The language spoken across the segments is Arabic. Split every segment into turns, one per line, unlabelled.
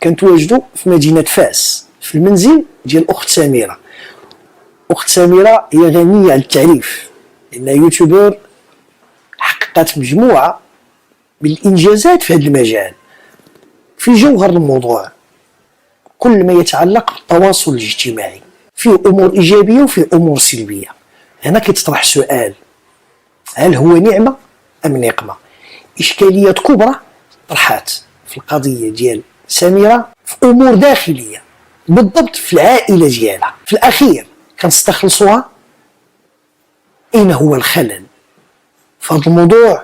كنتواجدوا في مدينه فاس في المنزل ديال الاخت سميره. اخت سميره هي غنيه عن التعريف لانها يوتيوبر حققت مجموعه من الانجازات في هذا المجال. في جوهر الموضوع كل ما يتعلق بالتواصل الاجتماعي، فيه امور ايجابيه وفيه امور سلبيه. هنا كيتطرح سؤال: هل هو نعمه ام نقمه؟ اشكاليات كبرى طرحات في القضيه ديال سميره في امور داخليه، بالضبط في العائله ديالها. في الاخير كنستخلصوها اين هو الخلل في هذا الموضوع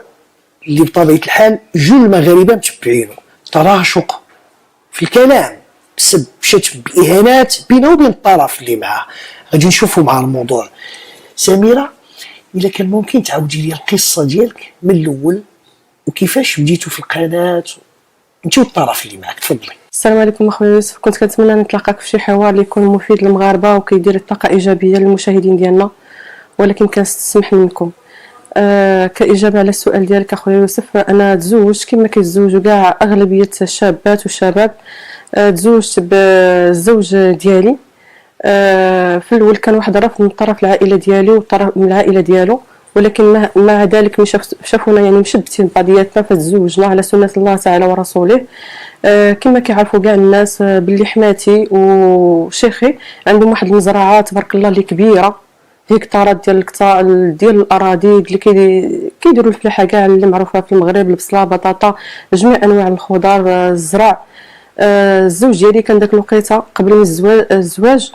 اللي بطبيعه الحال جل المغاربه متبعينه. تراشق في الكلام بسب شتم باهانات بينه وبين الطرف اللي معاه. غادي نشوفوا مع الموضوع. سميره، الا كان ممكن تعاودي لي القصه ديالك من الاول وكيفاش بديتوا في القناه انت والطرف اللي معك. تفضلي.
السلام عليكم اخويا يوسف. كنت كنتمنى نتلاقاك في شي حوار اللي يكون مفيد للمغاربه وكيدير طاقه ايجابيه للمشاهدين ديالنا، ولكن كنستسمح منكم. كاجابه على السؤال ديالك اخويا يوسف، انا تزوجت كما كيتزوجوا كاع اغلبيه الشابات والشباب. تزوجت بالزوج ديالي. في الاول كان واحد الرفض من طرف العائله ديالي وطرف من العائله ديالو، ولكن مع ذلك ملي شافونا يعني مشبتين بعضياتنا فتزوجنا على سنه الله تعالى ورسوله. كما كيعرفوا كاع الناس باللي حماتي وشيخي عندهم واحد المزرعه تبارك الله اللي كبيره، هكتارات ديال الاراضي اللي كيديروا الفلاحه كاع اللي معروفه في المغرب، البصله، بطاطا، جميع انواع الخضار، الزرع. الزوج ديالي كان داك الوقيته قبل من الزواج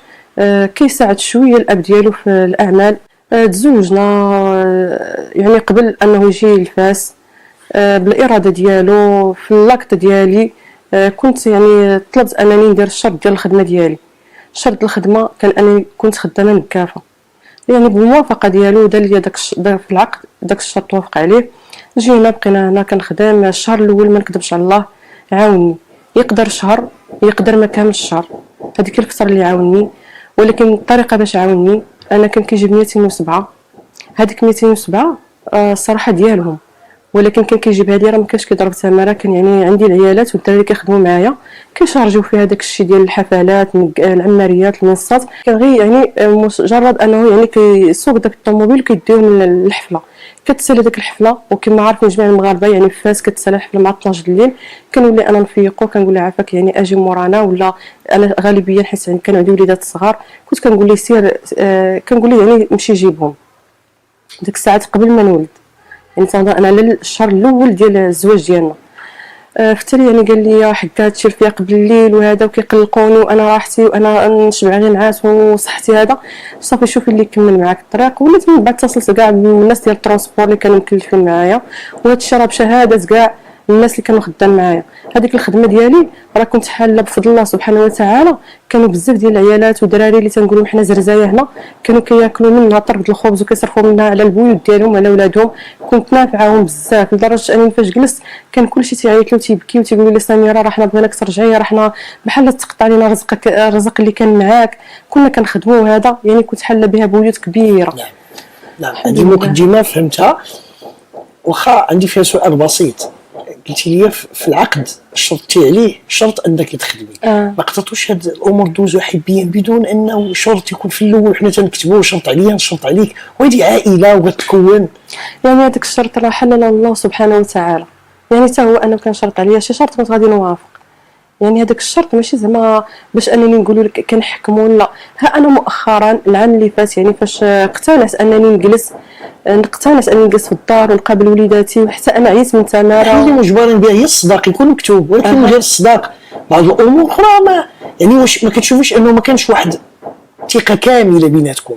كيساعد شويه الاب ديالو في الاعمال. تزوجنا يعني قبل انه يجي لفاس بالاراده ديالو. في اللاكت ديالي كنت يعني طلبت انني ندير الشرط ديال الخدمه ديالي. شرط الخدمه كان انني كنت خدامه نكافه، يعني بالموافقه ديالو دار لي داك في العقد داك الشرط وافق عليه. جينا بقينا هنا كنخدم. الشهر الاول ما نكذبش على الله عاوني، يقدر شهر يقدر ما كاملش الشهر، هذيك الفتره اللي عاوني. ولكن الطريقه باش عاوني انا كان كيجيب 207. هذيك 207 الصراحه ديالهم، ولكن كان كيجيبها لي راه ما كانش كيضرب ثمره. كان يعني عندي العيالات والدراري كيخدموا معايا كيشارجوا فيها داك الشيء ديال الحفلات، العماريات، المنصات. كان غير يعني مجرد انه يعني كيسوق داك الطوموبيل وكيديهم للحفله. كتسالى داك الحفله، وكما عارفين جميع المغاربه يعني في فاس كتسالى الحفله مع 12 الليل. كنولي انا نفيقو كنقول لها عافاك يعني اجي مورانا، ولا انا غالبيا حيت يعني كانوا عندي وليدات صغار كنت كنقول ليه سير، كنقول ليه يعني مشي جيبهم ديك الساعات قبل ما نولد. يعني تنهضر انا على الشهر الاول ديال الزواج ديالنا. فتالي يعني قال لي حكا هادشي فيا قبل الليل وهذا وكيقلقوني وانا راحتي وانا نشبع غير نعاس وصحتي هذا. صافي شوفي اللي كمل معاك الطريق. وليت من بعد اتصلت كاع بالناس ديال الترونسبور اللي كانوا مكلفين معايا، وهذا الشيء راه بشهاده كاع الناس اللي كانوا خدام معايا. هذيك الخدمه ديالي راه كنت حاله بفضل الله سبحانه وتعالى. كانوا بزاف ديال العيالات والدراري اللي تنقول لهم حنا زرزايه هنا كانوا كياكلوا منها طرد الخبز وكيصرفوا منها على البيوت ديالهم على ولادهم. كنت نافعاهم بزاف لدرجه انني فاش جلست كان كلشي تيعيط له تيبكي وتيقولوا لي سميره راه حنا بغيناك ترجعي، راه حنا بحال تقطع لينا رزقك، الرزق اللي كان معاك. كنا كنخدموا هذا يعني كنت حاله بها بيوت كبيره.
نعم هذه المقدمه فهمتها. واخا عندي فيها سؤال بسيط. قلتي لي في العقد شرطتي عليه شرط انك تخدمي. ما قطعتوش هاد الامور دوزو حبيا بدون انه شرط يكون في الاول حنا تنكتبوه شرط عليا شرط عليك، وهذه عائله وغتكون
يعني هذاك الشرط راه حلله الله سبحانه وتعالى. يعني حتى هو انا كان شرط عليا شي شرط كنت غادي نوافق. يعني هذاك الشرط ماشي زعما باش انني نقولوا لك كنحكموا، لا. ها انا مؤخرا العام اللي فات يعني فاش اقتنعت انني نجلس في الدار ونقابل وليداتي، وحتى انا عييت من تماره.
اللي مجبرين بها هي الصداق يكون مكتوب، ولكن من غير الصداق بعض الامور اخرى ما يعني واش ما كتشوفوش انه ما كانش واحد ثقه كامله بيناتكم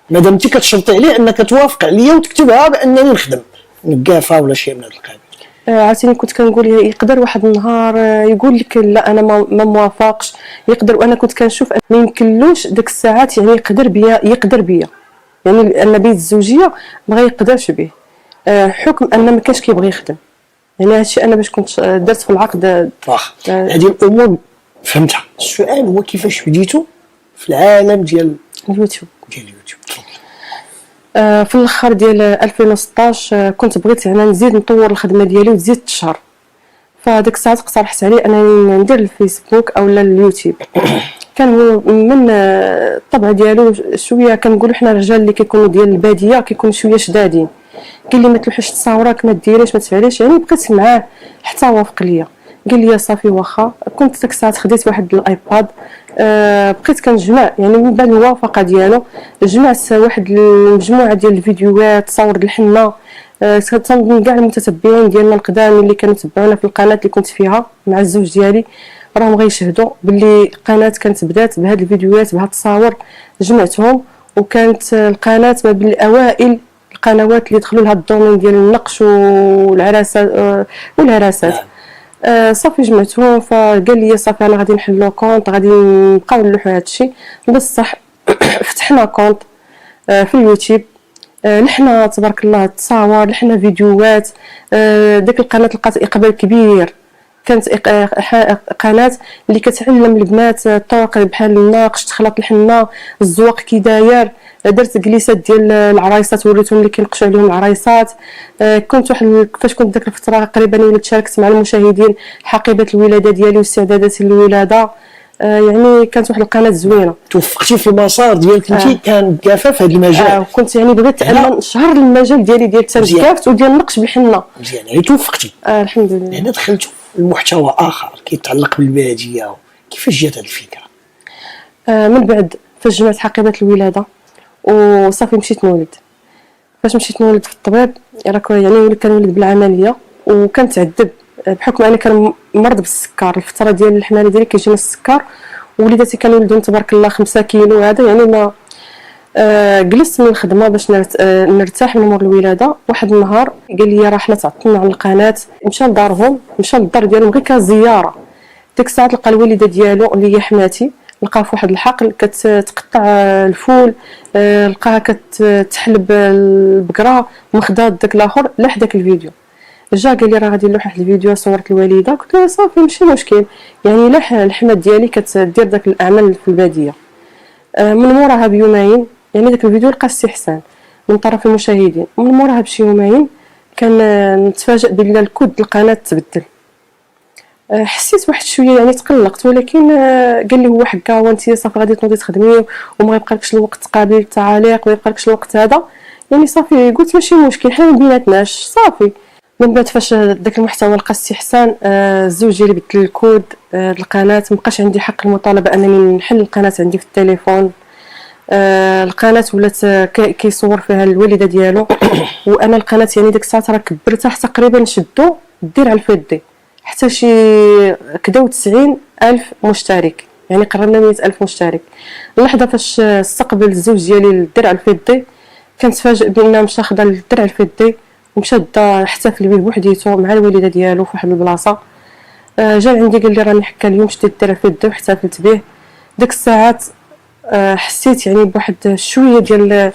مادام انت كتشرطي عليه انك توافق عليا وتكتبها بانني نخدم نقافه ولا شيء من هذا القبيل.
عرفتيني كنت كنقول يقدر واحد النهار يقول لك لا انا ما موافقش، يقدر. وانا كنت كنشوف ما يمكنلوش ديك الساعات يعني يقدر بيا يعني النبي الزوجيه ما غيقدرش به حكم ان ما كانش كيبغي يخدم. يعني هادشي انا باش كنت درت في العقد.
هذه الامور فهمتها. السؤال هو كيفاش بديتوا في العالم ديال
اليوتيوب. في الاخر ديال 2016 كنت بغيت يعني نزيد نطور الخدمه ديالي وتزيد تشهر. فديك الساعات اقترحت عليه انني ندير الفيسبوك اولا اليوتيوب. كان هو من الطبع ديالو شويه كنقولوا حنا الرجال اللي كيكونوا ديال الباديه كيكونوا شويه شدادين. قال لي ما تلوحش تصاورك، ما ديريش، ما تفعليش. يعني بقيت معاه حتى وافق ليا، قال لي صافي واخا. كنت ديك الساعات خديت واحد الايباد، بقيت كنجمع يعني من بعد الموافقه ديالو جمعت واحد المجموعه ديال الفيديوهات تصور الحنه. تنظن كاع المتتبعين ديالنا القدام اللي كانوا تبعونا في القناه اللي كنت فيها مع الزوج ديالي راهم غيشهدوا باللي القناه كانت بدات بهاد الفيديوهات بهاد التصاور جمعتهم. وكانت القناه ما بين الاوائل القنوات اللي دخلوا لهاد الدومين ديال النقش والهراسات. صافي جمعتهم، فقال لي صافي انا غادي نحلو كونط، غادي نبقاو نلوحو هادشي. بصح فتحنا كونط في اليوتيوب، لحنا تبارك الله التصاور، لحنا فيديوهات. ديك القناه لقات اقبال كبير، كانت قناه اللي كتعلم البنات الطرق بحال النقش، تخلط الحنه، الزواق كي داير. درت جليسات ديال العرايسات وريتهم اللي كينقشوا عليهم العرايسات. كنت واحد فاش كنت ديك الفتره تقريبا وليت شاركت مع المشاهدين حقيبه الولاده ديالي واستعدادات الولاده. يعني كانت واحد القناه زوينه.
توفقتي في المسار ديالك انت كان كافه في هذا المجال.
كنت يعني بغيت ان نشهر المجال ديالي ديال التنكافت وديال النقش بالحنه.
مزيان، يعني توفقتي.
الحمد لله.
هنا دخلتوا المحتوى اخر كيتعلق بالباديه. كيفاش جات هذه الفكره؟
من بعد فاش جمعت حقيبه الولاده وصافي مشيت نولد. فاش مشيت نولد في الطبيب راك يعني وليت كنولد بالعمليه، وكنتعذب بحكم اني كان مرض بالسكر. الفتره ديال الحماله ديالي كيجيني السكر، وليداتي كانولدوا تبارك الله 5 كيلو. هذا يعني ما جلست من الخدمه باش نرتاح من مور الولاده. واحد النهار قال لي راه حنا تعطلنا على القناه، مشى لدارهم، مشى للدار ديالهم غير كزياره. ديك الساعه لقى الوالده ديالو اللي هي حماتي، لقاها في واحد الحقل كتقطع الفول، لقاها كتحلب البقره مخدا داك الاخر. لاح داك الفيديو جا قال لي راه غادي نلوح واحد الفيديو صورت الوالده. قلت له صافي ماشي مشكل، يعني لاح الحمات ديالي كتدير داك الاعمال في الباديه. من موراها بيومين يعني داك الفيديو لقى استحسان من طرف المشاهدين. من موراها بشي يومين كان نتفاجئ بلي الكود القناه تبدل. حسيت واحد شويه يعني تقلقت، ولكن قال لي هو حكا وانت صافي غادي تنوضي تخدمي وما يبقالكش الوقت تقابلي التعاليق وما يبقالكش الوقت هذا. يعني صافي قلت ماشي مشكل، حنا ما بيناتناش صافي. من بعد فاش داك المحتوى لقى استحسان، الزوج ديالي بدل الكود القناه. مابقاش عندي حق المطالبه انني نحل القناه عندي في التليفون. القناه ولات كيصور فيها الوالده ديالو. وانا القناه يعني ديك الساعه راه كبرتها حتى تقريبا شدو دير على الفيدي حتى شي كداو 90,000 مشترك، يعني قربنا 100,000 مشترك. اللحظه فاش استقبل الزوج ديالي الدرع الفضي كنتفاجئ بانه مشى خدا الدرع الفضي ومشى دا احتفل به بوحديته مع الوالده ديالو في واحد البلاصه. جا عندي قال لي راني حكا اليوم شديت الدرع الفضي واحتفلت به. ديك الساعات حسيت يعني بواحد شويه ديال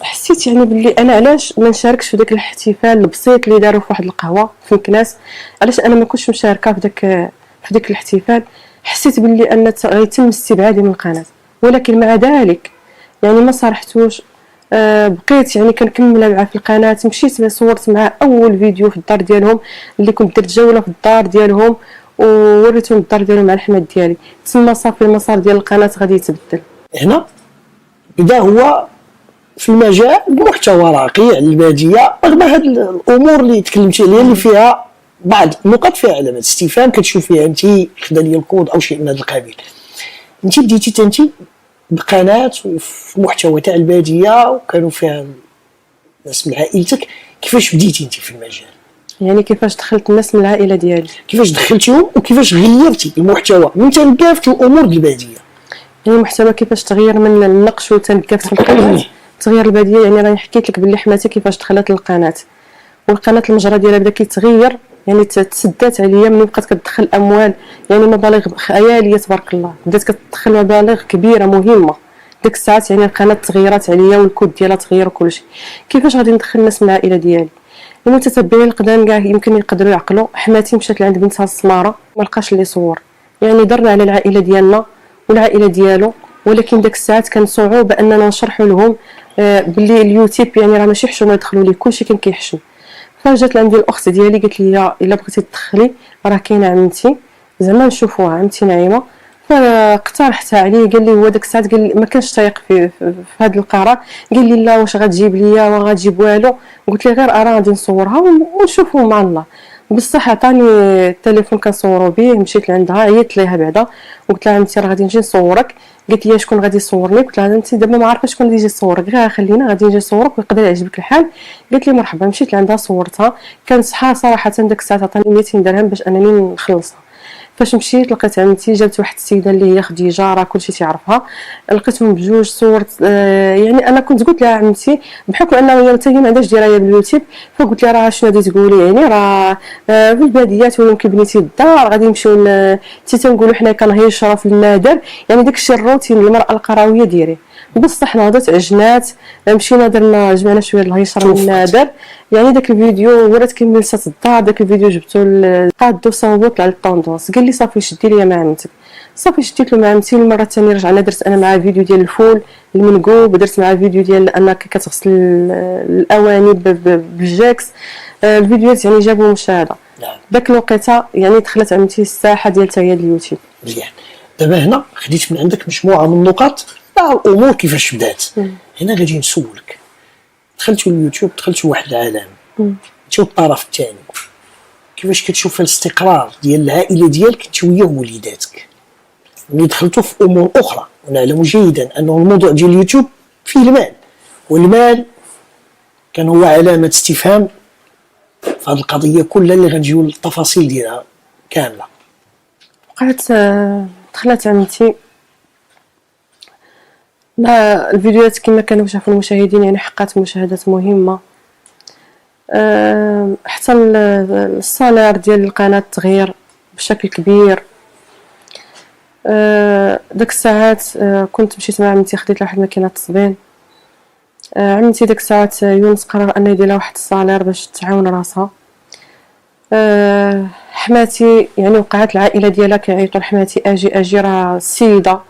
حسيت يعني باللي انا علاش ما نشاركش في داك الاحتفال البسيط اللي داروا في واحد القهوه في مكناس. علاش انا ما كنتش مشاركه في داك الاحتفال. حسيت باللي ان غيتم استبعادي من القناه، ولكن مع ذلك يعني ما صارحتوش. بقيت يعني كنكمل معاه في القناه. مشيت صورت معاه اول فيديو في الدار ديالهم اللي كنت درت جوله في الدار ديالهم ووريتهم الدار ديالهم مع الحماد ديالي. تما صافي المسار ديال القناه غادي يتبدل.
هنا بدا هو في المجال المحتوى راقي على الباديه، رغم هاد الامور اللي تكلمتي عليها اللي فيها بعض النقط فيها علامات استفهام كتشوف فيها انت خدا لي الكود او شيء من هذا القبيل. انت بديتي انت بقناه وفي محتوى تاع الباديه وكانوا فيها ناس من عائلتك. كيفاش بديتي انت في المجال؟
يعني كيفاش دخلت الناس من العائله ديالي،
كيفاش دخلتيهم وكيفاش غيرتي المحتوى من تنكافت الامور الباديه؟
يعني المحتوى كيفاش تغير من النقش وتنكافت في القناه. تغيير الباديه يعني راني حكيت لك باللي حماتي كيفاش دخلت للقناه، والقناه المجرى ديالها بدا كيتغير. يعني تسدات عليا ملي بقات كتدخل اموال يعني مبالغ خياليه تبارك الله. بدات كتدخل مبالغ كبيره مهمه. ديك الساعات يعني القناه تغيرات عليا والكود ديالها تغير وكلشي. كيفاش غادي ندخل الناس من العائله ديالي؟ المتتبعين القدام كاع يمكن يقدروا يعقلوا. حماتي مشات لعند بنتها السماره ما لقاش اللي يصور، يعني درنا على العائله ديالنا والعائله ديالو. ولكن داك الساعات كان صعوبه اننا نشرحوا لهم باللي اليوتيوب يعني راه ماشي حشومه يدخلوا ليه، كلشي كان كيحشم. فجات عندي الاخت ديالي قالت لي الا بغيتي تدخلي راه كاينه عمتي زعما نشوفوها عمتي نعيمه. فاقترحتها عليه، قال لي هو داك الساعه قال لي ما كانش تايق في هذا القرار، قال لي لا واش غتجيب ليا وغتجيب والو. قلت لي غير غادي نصورها ونشوفوا مع الله. بصح عطاني التليفون كنصوروا به، مشيت لعندها عيطت ليها بعدا وقلت لها انت راه غادي نجي نصورك. قالت لي شكون غادي يصورني؟ قلت لها انت دابا ما عارفه شكون غادي يجي يصورك، غير خلينا غادي نجي نصورك ويقدر يعجبك الحال. قالت لي مرحبا. مشيت لعندها صورتها، كانت شحال صراحه داك الساعه عطاني 200 درهم باش انني نخلصها. فاش مشيت لقيت عمتي جابت واحد السيده اللي هي خديجه راه كلشي تعرفها، لقيتهم بجوج صورت. يعني انا كنت قلت لها عمتي بحكم انه هي حتى هي ما عندهاش درايه باليوتيوب، فقلت لها راه شنو غادي تقولي يعني راه في الباديات ولا يمكن بنيتي الدار غادي نمشيو حتى تنقولوا حنا كنهيشروا في النادر، يعني داكشي الروتين المراه القرويه ديري. بصح نهضت عجنات، مشينا درنا جمعنا شويه الهيشره من النادر. يعني داك الفيديو ورات كمل سات الدار، داك الفيديو جبتو قادو صوبت على الطوندونس. قال لي صافي شدي ليا مع عمتك. صافي شديت له مع عمتي. المره الثانيه رجعنا درت انا معاه فيديو ديال الفول المنقوب، درت معاه فيديو ديال انك كتغسل الاواني بالجاكس. الفيديوهات يعني جابوا مشاهده. داك الوقيته يعني دخلت عمتي الساحه ديال تاهي اليوتيوب.
مزيان. دابا هنا خديت من عندك مجموعه من النقاط تاع الامور كيفاش بدات. هنا غادي نسولك، دخلتوا اليوتيوب دخلتوا واحد العالم، انت الطرف الثاني كيفاش كتشوف الاستقرار ديال العائله ديالك انت وياه ووليداتك ملي دخلتوا في امور اخرى؟ ونعلم جيدا انه الموضوع ديال اليوتيوب فيه المال، والمال كان هو علامه استفهام في هذه القضيه كلها اللي غنجيو للتفاصيل ديالها كامله.
وقعت دخلت عمتي لا الفيديوهات كما كانوا شافوا المشاهدين يعني حققت مشاهدات مهمه. حتى الصالير ديال القناه تغير بشكل كبير. داك الساعات كنت مشيت مع عمتي خديت لها واحد الماكينه التصبين. عمتي داك الساعات يونس قرر انه يدير لها واحد الصالير باش تعاون راسها. حماتي يعني وقعت العائله ديالها كيعيطوا لحماتي اجي راه السيده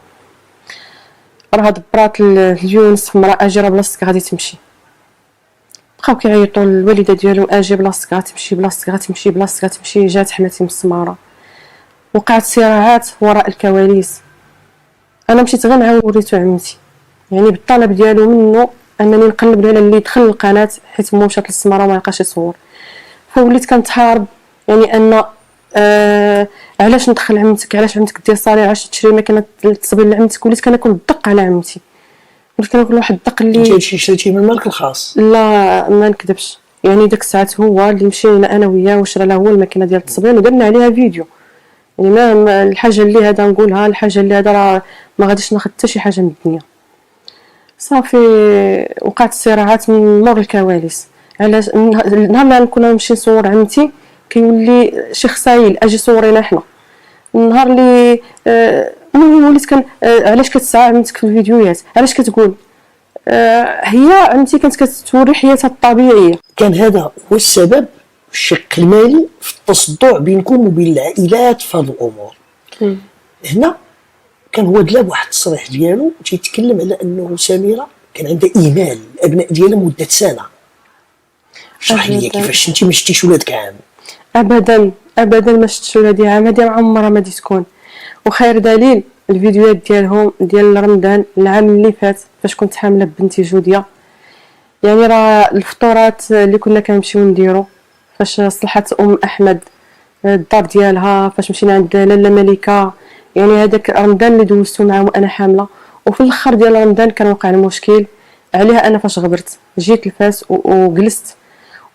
راه دبرات ليونس في امراه اجي راه بلاصتك غادي تمشي. بقاو كيعيطوا الوالده ديالو اجي بلاصتك غتمشي بلاصتك غتمشي بلاصتك غتمشي. جات حماتي مسماره، وقعت صراعات وراء الكواليس. انا مشيت غير معاه وريتو عمتي يعني بالطلب ديالو منه انني نقلب على اللي دخل القناه حيت مو مشات للسماره وما لقاش يصور. فوليت كنتحارب يعني ان علاش ندخل عمتك، علاش عمتك دير صالير، علاش تشري ماكينه التصبين لعمتك. وليت كناكل الدق على عمتي، وليت كناكل واحد الدق اللي
انت هادشي شريتيه من مالك الخاص؟
لا ما نكذبش. يعني داك الساعات هو اللي مشينا انا وياه وشرى له هو الماكينه ديال التصبين ودرنا عليها فيديو. يعني ما الحاجه اللي هذا نقولها، الحاجه اللي هذا راه ما غاديش ناخذ حتى شي حاجه من الدنيا. صافي وقعت الصراعات من مور الكواليس. علاش النهار اللي كنا نمشي نصور عمتي كيولي شي خسايل اجي صورينا حنا. النهار اللي المهم وليت كان علاش كتسعى عمتك في الفيديوهات، علاش كتقول هي عمتي كانت كتوري حياتها الطبيعيه.
كان هذا هو السبب الشق المالي في التصدع بينكم وبين العائلات في هذه الامور. هنا كان هو دلاب واحد التصريح ديالو تيتكلم على انه سميره كان عندها ايمال الابناء ديالها مده سنه. اشرح لي كيفاش انت ما شفتيش ولادك عام؟
ابدا ابدا ما شفتش ولادي عام، هذه عمرها ما تكون. وخير دليل الفيديوهات ديالهم ديال رمضان العام اللي فات فاش كنت حامله بنتي جوديه. يعني راه الفطورات اللي كنا كنمشيو نديرو فاش صلحت ام احمد الدار ديالها، فاش مشينا عند لاله ملكه، يعني هذاك رمضان اللي دوزتو معاهم انا حامله. وفي الاخر ديال رمضان كان وقع المشكل عليها انا فاش غبرت جيت لفاس وجلست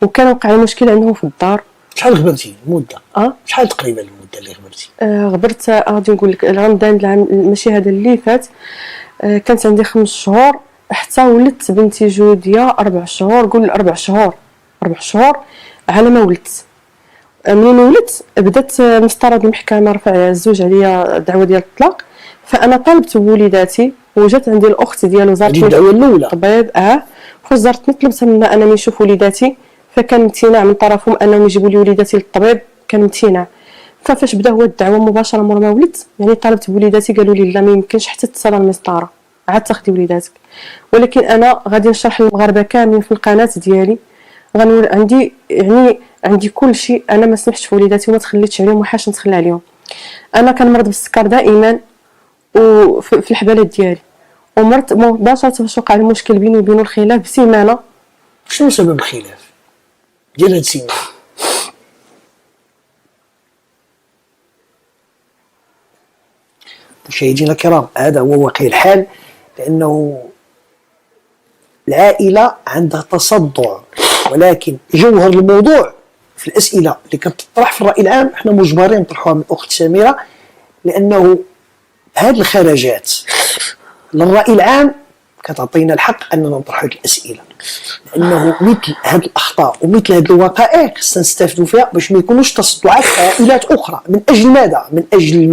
وكان وقع المشكل عندهم في الدار.
شحال غبرتي المده؟ شحال تقريبا المده اللي غبرتي؟
غبرت غادي نقول لك رمضان العام ماشي هذا اللي فات. كانت عندي 5 شهور حتى ولدت بنتي جوديه 4 شهور. قول 4 شهور 4 شهور على ما ولدت. منين ولدت بدات مسترد المحكمه رفع الزوج عليا دعوه ديال الطلاق. فانا طلبت بوليداتي وجات عندي الاخت ديالو زارتني
الدعوه الاولى
طبيب فاش زارتني طلبت منها انني نشوف وليداتي، فكان امتناع من طرفهم انهم يجيبوا لي وليداتي للطبيب، كان امتناع. فاش بدا هو الدعوه مباشره مور ما ولدت يعني طلبت بوليداتي قالوا لي لا ما يمكنش حتى تتصل المسطره عاد تاخدي وليداتك. ولكن انا غادي نشرح للمغاربه كاملين في القناه ديالي غنولي عندي يعني عندي كل شيء. انا ما سمحتش في وليداتي وما تخليتش عليهم وحاش نتخلى عليهم. انا كنمرض بالسكر دائما وفي الحبالات ديالي، ومرت مباشره فاش وقع المشكل بيني وبين الخلاف بسيمانه.
شنو سبب الخلاف ديال هاد السيمانه؟ مشاهدينا الكرام، هذا هو واقع الحال، لأنه العائلة عندها تصدع، ولكن جوهر الموضوع في الأسئلة اللي كتطرح في الرأي العام احنا مجبرين نطرحوها من الأخت سميرة، لأنه هذه الخرجات للرأي العام كتعطينا الحق أننا نطرح هذه الأسئلة، لأنه مثل هذه الأخطاء ومثل هذه الوقائع خصنا نستافدوا فيها باش ما يكونوش تصدعات عائلات أخرى. من أجل ماذا؟ من أجل